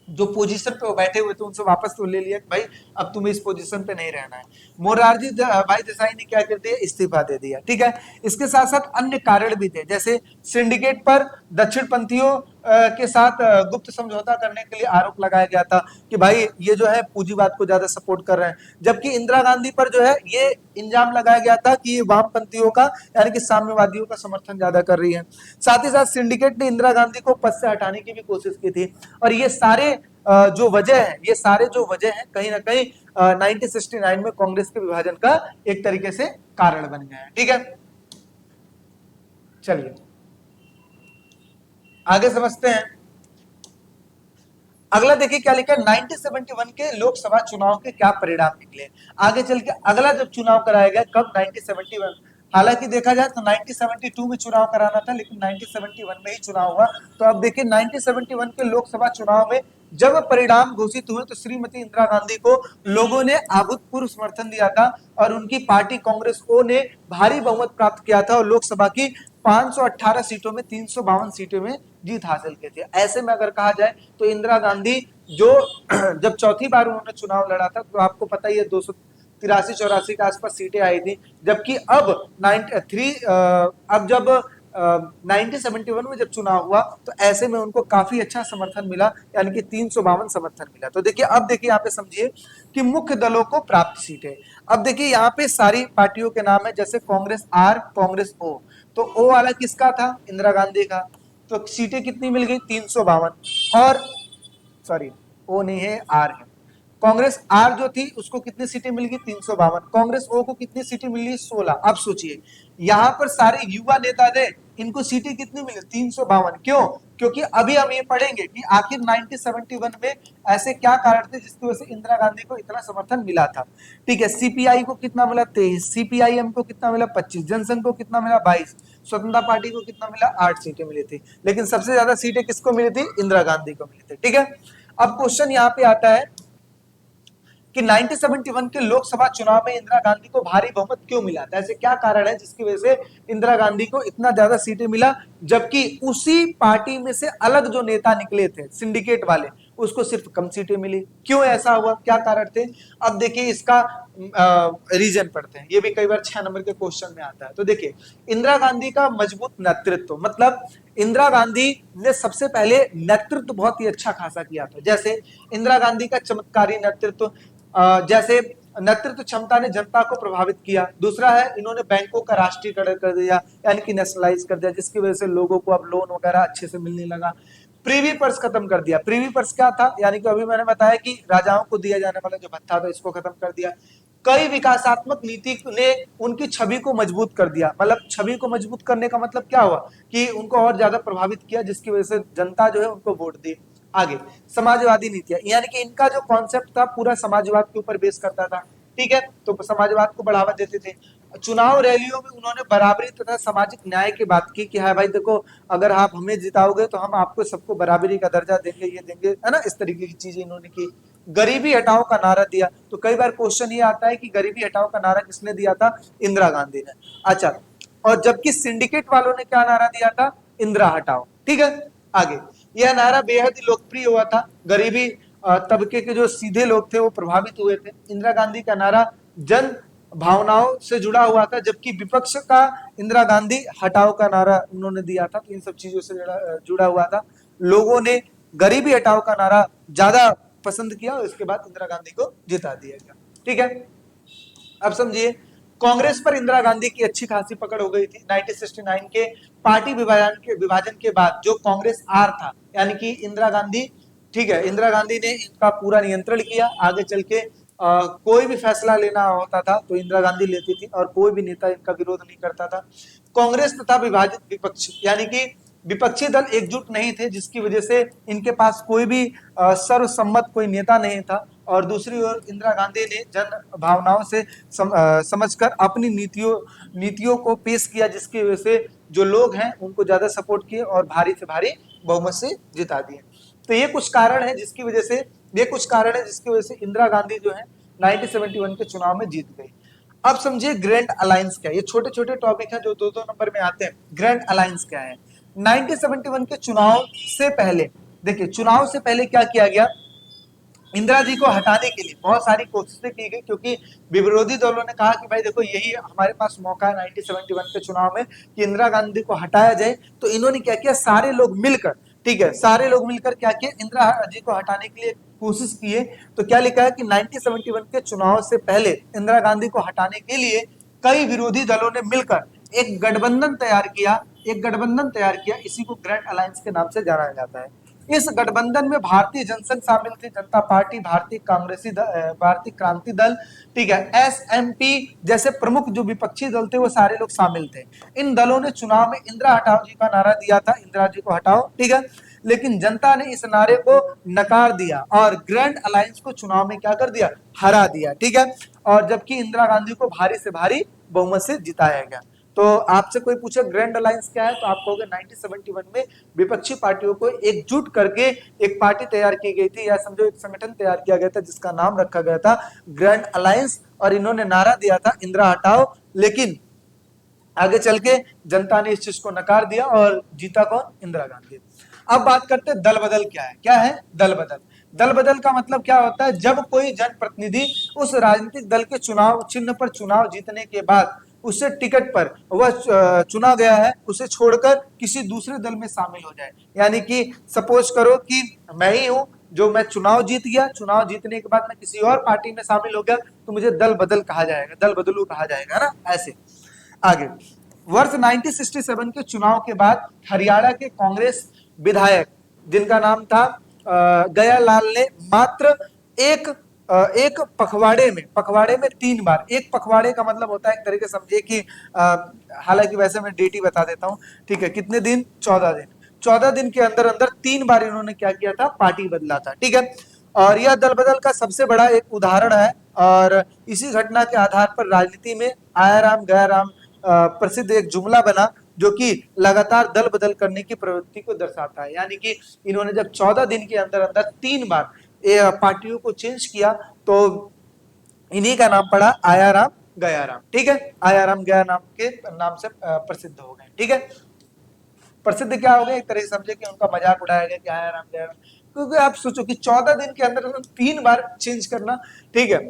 जो पोजीशन पे वो बैठे हुए थे उनसे वापस तो ले लिया कि भाई अब तुम्हें इस पोजीशन पे नहीं रहना है। मोरारजी भाई देसाई ने क्या कर दिया, इस्तीफा दे दिया, ठीक है। इसके साथ साथ अन्य कारण भी थे, जैसे सिंडिकेट पर दक्षिणपंथियों के साथ गुप्त समझौता करने के लिए आरोप लगाया गया था कि भाई ये जो है पूंजीवाद को ज्यादा सपोर्ट कर रहे हैं। जबकि इंदिरा गांधी पर जो है ये इल्जाम लगाया गया था कि ये वामपंथियों का यानी कि साम्यवादियों का समर्थन ज्यादा कर रही है। साथ ही साथ सिंडिकेट ने इंदिरा गांधी को पद से हटाने की भी कोशिश की थी। और ये सारे जो वजह है कहीं ना कहीं 1969 में कांग्रेस के विभाजन का एक तरीके से कारण बन गया है, ठीक है। चलिए आगे समझते हैं। अगला देखिए क्या लिखा है, 1971 के लोकसभा चुनाव के क्या परिणाम निकले। आगे चल के अगला जब चुनाव कराया गया, कब, 1971। हालांकि देखा जाए तो 1972 में चुनाव कराना था, लेकिन 1971 में ही चुनाव हुआ। तो अब देखिए 1971 के लोकसभा चुनाव में जब परिणाम घोषित हुए तो श्रीमती इंदिरा गांधी को लोगों ने अभूतपूर्व समर्थन दिया था और उनकी पार्टी कांग्रेस को ने भारी बहुमत प्राप्त किया था और लोकसभा की 518 सीटों में 352 सीटों में जीत हासिल की थी। ऐसे में अगर कहा जाए तो इंदिरा गांधी जो जब चौथी बार उन्होंने चुनाव लड़ा था तो आपको पता ही है 283-84 के आसपास सीटें आई थी, जबकि अब 93 अब जब 1971 में जब चुनाव हुआ तो ऐसे में उनको काफी अच्छा समर्थन मिला, यानी कि 352 समर्थन मिला। तो देखिए अब देखिए यहाँ पे समझिए कि मुख्य दलों को प्राप्त सीटें। अब देखिए यहाँ पे सारी पार्टियों के नाम है, जैसे कांग्रेस आर, कांग्रेस ओ। तो ओ वाला किसका था? इंदिरा गांधी का। तो सीटें कितनी मिल गई? 352। और सॉरी, ओ नहीं है, आर है। कांग्रेस आर जो थी उसको कितनी सीटें मिल गई? 352। कांग्रेस ओ को कितनी सीटें मिली? 16। अब सोचिए यहां पर सारे युवा नेता थे, इनको सीटें कितनी मिली? 352। क्यों? क्योंकि अभी हम ये पढ़ेंगे कि आखिर 1971 में ऐसे क्या कारण थे जिसकी वजह से इंदिरा गांधी को इतना समर्थन मिला था। ठीक है, सीपीआई को कितना मिला? 23। सीपीआईएम को कितना मिला? 25। जनसंघ को कितना मिला? 22। स्वतंत्रता पार्टी को कितना मिला? 8 सीटें मिली थी। लेकिन सबसे ज्यादा सीटें किसको मिली थी? इंदिरा गांधी को मिली थी। ठीक है, अब क्वेश्चन यहाँ पे आता है कि 1971 के लोकसभा चुनाव में इंदिरा गांधी को भारी बहुमत क्यों मिला था? ऐसे क्या कारण है जिसकी वजह से इंदिरा गांधी को इतना ज्यादा सीटें मिला, जबकि उसी पार्टी में से अलग जो नेता निकले थे सिंडिकेट वाले, उसको सिर्फ कम सीटें मिली? क्यों ऐसा हुआ? क्या कारण थे? अब देखिए इसका रीजन पढ़ते हैं, ये भी कई बार 6 नंबर के क्वेश्चन में आता है। तो देखिए इंदिरा गांधी का मजबूत नेतृत्व, मतलब इंदिरा गांधी ने सबसे पहले नेतृत्व बहुत ही अच्छा खासा किया था। जैसे इंदिरा गांधी का चमत्कारी नेतृत्व, जैसे नेतृत्व क्षमता ने जनता को प्रभावित किया। दूसरा है इन्होंने बैंकों का राष्ट्रीयकरण कर दिया, यानी कि नेशनलाइज कर दिया, जिसकी वजह से लोगों को अब लोन वगैरह अच्छे से मिलने लगा। प्रीवी पर्स खत्म कर दिया। प्रीवी पर्स क्या था? यानी कि अभी मैंने बताया कि राजाओं को दिया जाने वाला जो भत्ता था इसको खत्म कर दिया। कई विकासात्मक नीति ने उनकी छवि को मजबूत कर दिया। मतलब छवि को मजबूत करने का मतलब क्या हुआ कि उनको और ज्यादा प्रभावित किया, जिसकी वजह से जनता जो है उनको वोट दी। आगे समाजवादी नीतियां, यानी कि इनका जो कॉन्सेप्ट था पूरा समाजवाद के ऊपर बेस करता था। ठीक है, तो समाजवाद को बढ़ावा देते थे। चुनाव रैलियों में उन्होंने बराबरी तथा सामाजिक न्याय की बात की कि हाँ भाई देखो, अगर आप हमें जिताओगे तो हम आपको सबको बराबरी का दर्जा देंगे, ये देंगे, है ना। इस तरीके की चीजें इन्होंने की। गरीबी हटाओ का नारा दिया। तो कई बार क्वेश्चन ये आता है कि गरीबी हटाओ का नारा किसने दिया था? इंदिरा गांधी ने। अच्छा, और जबकि सिंडिकेट वालों ने क्या नारा दिया था? इंदिरा हटाओ। ठीक है, आगे यह नारा बेहद ही लोकप्रिय हुआ था। गरीबी तबके के जो सीधे लोग थे वो प्रभावित हुए थे। इंदिरा गांधी का नारा जन भावनाओं से जुड़ा हुआ था, जबकि विपक्ष का इंदिरा गांधी हटाओ का नारा उन्होंने दिया था। तो इन सब चीजों से जुड़ा हुआ था। लोगों ने गरीबी हटाओ का नारा ज्यादा पसंद किया और इसके बाद इंदिरा गांधी को जिता दिया गया। ठीक है, अब समझिए कांग्रेस पर इंदिरा गांधी की अच्छी खासी पकड़ हो गई थी। 1969 के पार्टी विभाजन के बाद जो कांग्रेस आर था, यानी कि इंदिरा गांधी, ठीक है, इंदिरा गांधी ने इनका पूरा नियंत्रण किया। आगे चल के कोई भी फैसला लेना होता था तो इंदिरा गांधी लेती थी और कोई भी नेता इनका विरोध नहीं करता था। कांग्रेस तथा विभाजित विपक्ष, यानी कि विपक्षी दल एकजुट नहीं थे, जिसकी वजह से इनके पास कोई भी सर्वसम्मत कोई नेता नहीं था। और दूसरी ओर इंदिरा गांधी ने जन भावनाओं से समझकर अपनी नीतियों को पेश किया, जिसकी वजह से जो लोग हैं उनको ज्यादा सपोर्ट किए और भारी से भारी बहुमत से जिता दिए। तो ये कुछ कारण है जिसकी वजह से इंदिरा गांधी जो है 1971 के चुनाव में जीत गई। अब समझिए ग्रैंड अलायंस क्या है। ये छोटे छोटे टॉपिक है जो दो दो नंबर में आते हैं। ग्रैंड अलायंस क्या है? 1971 के चुनाव से पहले, देखिए चुनाव से पहले क्या किया गया, इंदिरा जी को हटाने के लिए बहुत सारी कोशिशें की गई, क्योंकि विरोधी दलों ने कहा कि भाई देखो यही हमारे पास मौका है 1971 के चुनाव में कि इंदिरा गांधी को हटाया जाए। तो इन्होंने क्या किया, सारे लोग मिलकर, ठीक है, सारे लोग मिलकर क्या किया, इंदिरा जी को हटाने के लिए कोशिश किए। तो क्या लिखा है कि 1971 के चुनाव से पहले इंदिरा गांधी को हटाने के लिए कई विरोधी दलों ने मिलकर एक गठबंधन तैयार किया। इसी को ग्रैंड अलायंस के नाम से जाना जाता है। इस गठबंधन में भारतीय जनसंघ शामिल थी, जनता पार्टी, भारतीय क्रांति दल, ठीक है, एसएमपी जैसे प्रमुख जो विपक्षी दल थे वो सारे लोग शामिल थे। इन दलों ने चुनाव में इंदिरा हटाओ जी का नारा दिया था, इंदिरा जी को हटाओ, ठीक है, लेकिन जनता ने इस नारे को नकार दिया और ग्रैंड अलायंस को चुनाव में क्या कर दिया, हरा दिया। ठीक है, और जबकि इंदिरा गांधी को भारी से भारी बहुमत से जिताया गया। तो आपसे कोई पूछे ग्रैंड अलायंस क्या है, तो आप कहोगे 1971 में विपक्षी पार्टियों को एकजुट करके एक पार्टी तैयार की गई थी, या समझो एक संगठन तैयार किया गया था जिसका नाम रखा गया था ग्रैंड अलायंस, और इन्होंने नारा दिया था इंदिरा हटाओ। लेकिन आगे चल के जनता ने इस चीज को नकार दिया और जीता कौन, इंदिरा गांधी। अब बात करते हैं दल बदल क्या है। क्या है दल बदल? दल बदल का मतलब क्या होता है? जब कोई जनप्रतिनिधि उस राजनीतिक दल के चुनाव चिन्ह पर चुनाव जीतने के बाद उससे टिकट पर वह चुना गया है, उसे छोड़कर किसी दूसरे दल में शामिल हो जाए। यानी कि सपोज करो कि मैं ही हूं जो मैं चुनाव जीत गया, चुनाव जीतने के बाद मैं किसी और पार्टी में शामिल हो गया, तो मुझे दल बदल कहा जाएगा, दल बदलू कहा जाएगा ना। ऐसे आगे वर्ष 1967 के चुनाव के बाद हरियाणा के कांग्रेस विधायक जिनका नाम था गयालाल ने मात्र एक एक पखवाड़े में 3 बार, एक पखवाड़े का मतलब होता है एक तरीके समझिए कि हालांकि वैसे मैं डेट ही बता देता हूं, ठीक है, कितने दिन? 14 दिन। 14 दिन के अंदर अंदर 3 बार इन्होंने क्या किया था? पार्टी बदला था, ठीक है। और यह दल बदल का सबसे बड़ा एक उदाहरण है और इसी घटना के आधार पर राजनीति में आया राम गया राम प्रसिद्ध एक जुमला बना जो कि लगातार दल बदल करने की प्रवृत्ति को दर्शाता है। यानी कि इन्होंने जब 14 दिन के अंदर अंदर 3 बार पार्टियों को चेंज किया तो इन्हीं का नाम पड़ा आया राम गया राम, ठीक है। आया राम गया नाम के नाम से प्रसिद्ध हो गए, ठीक है। प्रसिद्ध क्या हो गए? एक तरह से समझे कि उनका मजाक उड़ाया गया कि आया राम गया राम, क्योंकि आप सोचो कि 14 दिन के अंदर 3 बार चेंज करना, ठीक है।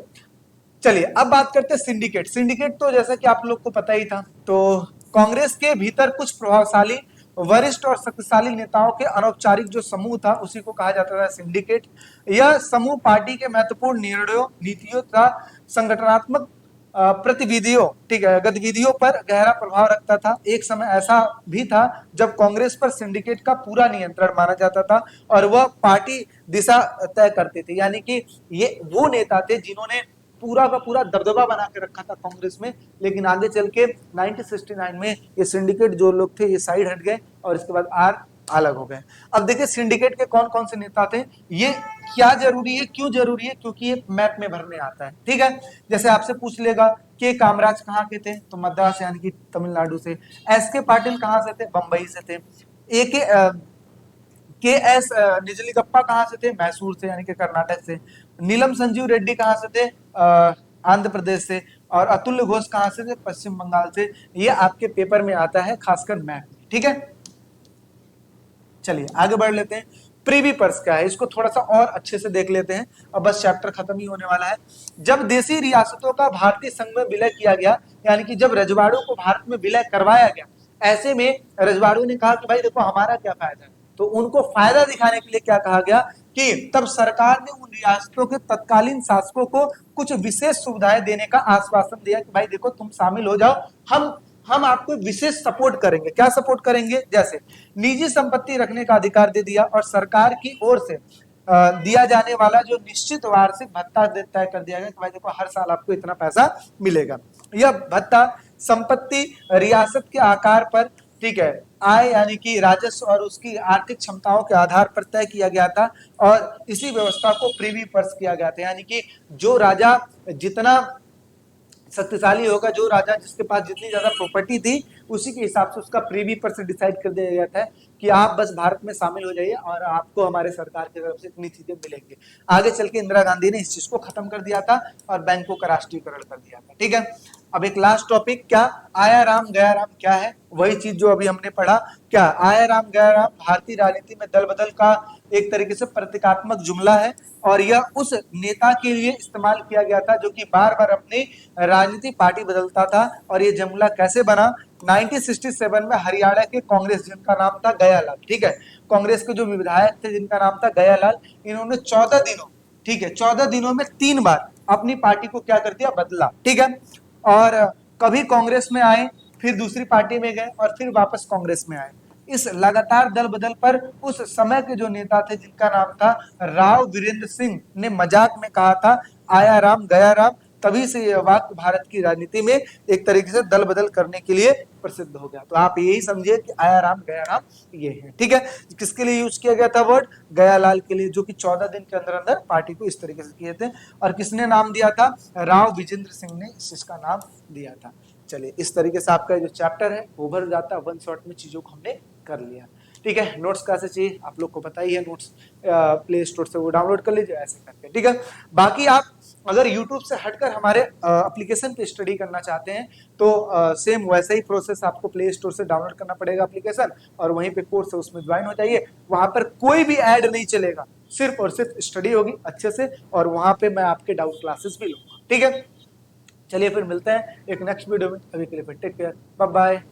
चलिए अब बात करते हैं सिंडिकेट। सिंडिकेट तो जैसा कि आप लोग को पता ही था, तो कांग्रेस के भीतर कुछ प्रभावशाली वरिष्ठ और शक्तिशाली नेताओं के अनौपचारिक जो समूह था उसी को कहा जाता था सिंडिकेट। यह समूह पार्टी के महत्वपूर्ण निर्णयों, नीतियों तथा संगठनात्मक प्रतिविधियों, ठीक है, गतिविधियों पर गहरा प्रभाव रखता था। एक समय ऐसा भी था जब कांग्रेस पर सिंडिकेट का पूरा नियंत्रण माना जाता था और वह पार्टी दिशा तय करते थे। यानी कि ये वो नेता थे जिन्होंने पूरा का पूरा दबदबा बना के रखा था कांग्रेस में, लेकिन आगे चल के 1969 में ये सिंडिकेट जो लोग थे ये साइड हट गए और इसके बाद आर अलग हो गए। अब देखिए सिंडिकेट के कौन कौन से नेता थे, ये क्या जरूरी है, क्यों जरूरी है? क्योंकि ये मैप में भरने आता है, ठीक है। जैसे आपसे पूछ लेगा कि कामराज कहाँ के थे, तो मद्रास यानी कि तमिलनाडु से। एस के पाटिल कहाँ से थे? बंबई से थे। ए के एस निजलिंगप्पा कहाँ से थे? मैसूर से यानी कि कर्नाटक से। नीलम संजीव रेड्डी कहाँ से थे? आंध्र प्रदेश से। और अतुल्य घोष कहाँ से थे? पश्चिम बंगाल से। ये आपके पेपर में आता है खासकर मैप में, ठीक है। चलिए आगे बढ़ लेते हैं। प्रीवी पर्स क्या है, इसको थोड़ा सा और अच्छे से देख लेते हैं। अब बस चैप्टर खत्म ही होने वाला है। जब देशी रियासतों का भारतीय संघ में विलय किया गया, यानी कि जब रजवाड़ों को भारत में विलय करवाया गया, ऐसे में रजवाड़ों ने कहा कि भाई देखो हमारा क्या फायदा है, तो उनको फायदा दिखाने के लिए क्या कहा गया कि तब सरकार ने उन रियासतों के तत्कालीन शासकों को कुछ विशेष सुविधाएं देने का आश्वासन दिया कि भाई देखो तुम शामिल हो जाओ, हम आपको विशेष सपोर्ट करेंगे। क्या सपोर्ट करेंगे? जैसे निजी संपत्ति रखने का अधिकार दे दिया और सरकार की ओर से दिया जाने वाला जो निश्चित वार्षिक भत्ता तय कर दिया गया कि भाई देखो हर साल आपको इतना पैसा मिलेगा। यह भत्ता संपत्ति रियासत के आकार पर, ठीक है, आय यानी कि राजस्व और उसकी आर्थिक क्षमताओं के आधार पर तय किया गया था और इसी व्यवस्था को प्रीवी पर्स किया गया था। यानी कि जो राजा जितना शक्तिशाली होगा, जो राजा जिसके पास जितनी ज्यादा प्रॉपर्टी थी, उसी के हिसाब से उसका प्रीवी पर से डिसाइड कर दिया गया था कि आप बस भारत में शामिल हो जाइए और आपको हमारे सरकार की तरफ से इतनी चीजें मिलेंगी। आगे चल के इंदिरा गांधी ने इस चीज को खत्म कर दिया था और बैंकों का राष्ट्रीयकरण कर दिया था, ठीक है। अब एक लास्ट टॉपिक, क्या आया राम गया राम क्या है? वही चीज जो अभी हमने पढ़ा। क्या आया राम गया राम भारतीय राजनीति में दल बदल का एक तरीके से प्रतीकात्मक जुमला है और यह उस नेता के लिए इस्तेमाल किया गया था जो कि बार बार अपनी राजनीतिक पार्टी बदलता था। और ये जुमला कैसे बना? 1967 में हरियाणा के कांग्रेस जिनका नाम था गयालाल, ठीक है, कांग्रेस के जो विधायक थे जिनका नाम था गयालाल, इन्होंने 14 दिनों, ठीक है, 14 दिनों में 3 बार अपनी पार्टी को क्या कर दिया? बदला, ठीक है। और कभी कांग्रेस में आए, फिर दूसरी पार्टी में गए और फिर वापस कांग्रेस में आए। इस लगातार दल बदल पर उस समय के जो नेता थे जिनका नाम था राव वीरेंद्र सिंह ने मजाक में कहा था आया राम गया राम। तभी से यह वाक्य भारत की राजनीति में एक तरीके से दल बदल करने के लिए प्रसिद्ध हो गया। तो आप यही समझिए कि आया राम गया राम ये है, ठीक है। किसके लिए यूज किया गया था वर्ड? गयालाल के लिए, जो कि 14 दिन के अंदर अंदर पार्टी को इस तरीके से किए थे। और किसने नाम दिया था? राव विजेंद्र सिंह ने इसका नाम दिया था। चलिए इस तरीके से आपका जो चैप्टर है वो भर जाता है, वन शॉट में चीजों को हमने कर लिया, ठीक है। नोट्स कैसे चाहिए आप लोग को पता ही है, नोट्स प्ले स्टोर से वो डाउनलोड कर लीजिए ऐसे करके, ठीक है। बाकी आप अगर YouTube से हटकर हमारे एप्लीकेशन पे स्टडी करना चाहते हैं तो सेम वैसा ही प्रोसेस, आपको प्ले स्टोर से डाउनलोड करना पड़ेगा एप्लीकेशन और वहीं पे कोर्स है उसमें ज्वाइन हो जाइए। वहां पर कोई भी ऐड नहीं चलेगा, सिर्फ और सिर्फ स्टडी होगी अच्छे से, और वहां पे मैं आपके डाउट क्लासेस भी लूंगा। ठीक है, चलिए फिर मिलते हैं एक नेक्स्ट वीडियो में। अभी के लिए फिर टेक केयर, बाय बाय।